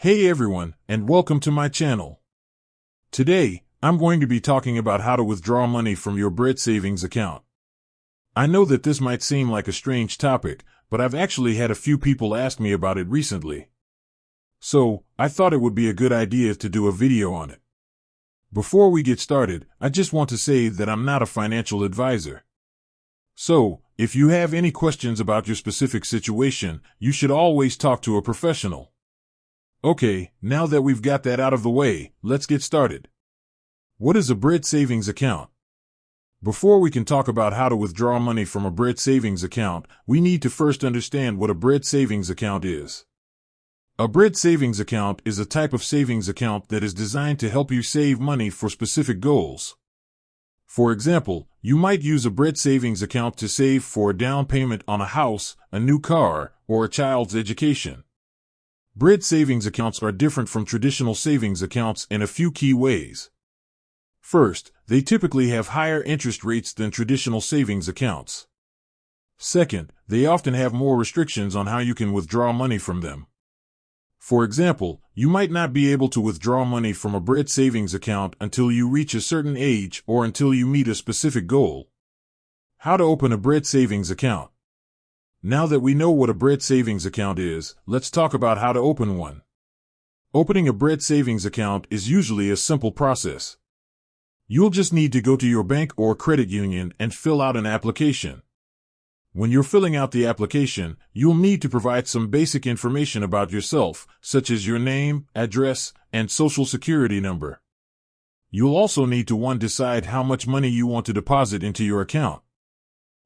Hey everyone, and welcome to my channel. Today, I'm going to be talking about how to withdraw money from your Bread savings account. I know that this might seem like a strange topic, but I've actually had a few people ask me about it recently. So, I thought it would be a good idea to do a video on it. Before we get started, I just want to say that I'm not a financial advisor. So, if you have any questions about your specific situation, you should always talk to a professional. Okay, now that we've got that out of the way, let's get started. What is a Bread savings account? Before we can talk about how to withdraw money from a Bread savings account, we need to first understand what a Bread savings account is. A Bread savings account is a type of savings account that is designed to help you save money for specific goals. For example, you might use a Bread savings account to save for a down payment on a house, a new car, or a child's education. Bread savings accounts are different from traditional savings accounts in a few key ways. First, they typically have higher interest rates than traditional savings accounts. Second, they often have more restrictions on how you can withdraw money from them. For example, you might not be able to withdraw money from a Bread savings account until you reach a certain age or until you meet a specific goal. How to open a Bread savings account? Now that we know what a Bread savings account is, let's talk about how to open one. Opening a Bread savings account is usually a simple process. You'll just need to go to your bank or credit union and fill out an application. When you're filling out the application, you'll need to provide some basic information about yourself, such as your name, address, and social security number. You'll also need to decide how much money you want to deposit into your account.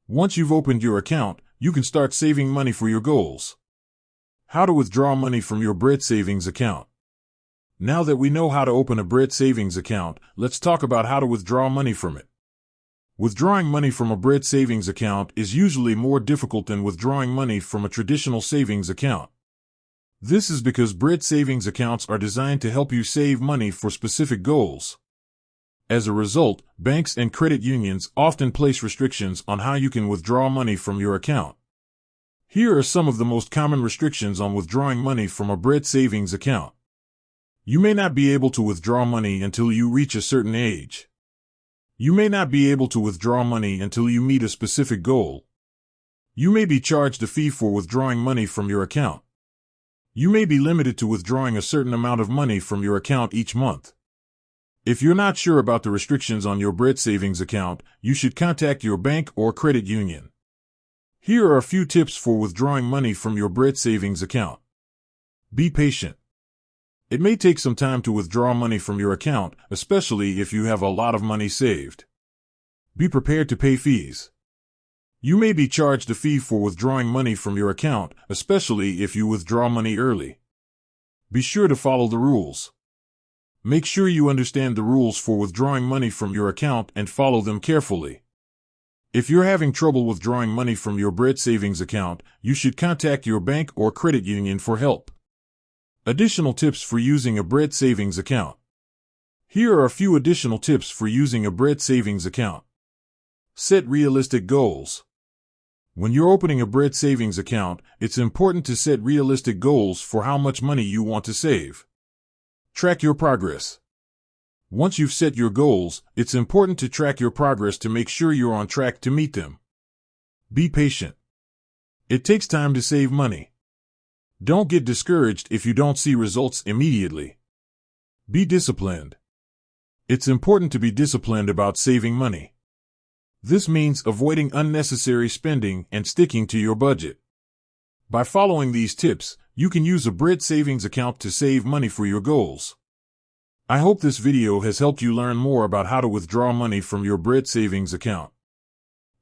Once you've opened your account, you can start saving money for your goals. How to withdraw money from your Bread savings account. Now that we know how to open a Bread savings account, let's talk about how to withdraw money from it. Withdrawing money from a Bread savings account is usually more difficult than withdrawing money from a traditional savings account. This is because Bread savings accounts are designed to help you save money for specific goals. As a result, banks and credit unions often place restrictions on how you can withdraw money from your account. Here are some of the most common restrictions on withdrawing money from a Bread savings account. You may not be able to withdraw money until you reach a certain age. You may not be able to withdraw money until you meet a specific goal. You may be charged a fee for withdrawing money from your account. You may be limited to withdrawing a certain amount of money from your account each month. If you're not sure about the restrictions on your Bread savings account, you should contact your bank or credit union. Here are a few tips for withdrawing money from your Bread savings account. Be patient. It may take some time to withdraw money from your account, especially if you have a lot of money saved. Be prepared to pay fees. You may be charged a fee for withdrawing money from your account, especially if you withdraw money early. Be sure to follow the rules. Make sure you understand the rules for withdrawing money from your account and follow them carefully. If you're having trouble withdrawing money from your Bread savings account, you should contact your bank or credit union for help. Additional tips for using a Bread savings account. Here are a few additional tips for using a Bread savings account. Set realistic goals. When you're opening a Bread savings account, it's important to set realistic goals for how much money you want to save. Track your progress. Once you've set your goals, it's important to track your progress to make sure you're on track to meet them. Be patient. It takes time to save money. Don't get discouraged if you don't see results immediately. Be disciplined. It's important to be disciplined about saving money. This means avoiding unnecessary spending and sticking to your budget. By following these tips, you can use a Bread savings account to save money for your goals. I hope this video has helped you learn more about how to withdraw money from your Bread savings account.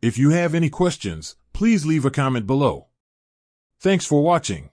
If you have any questions, please leave a comment below. Thanks for watching.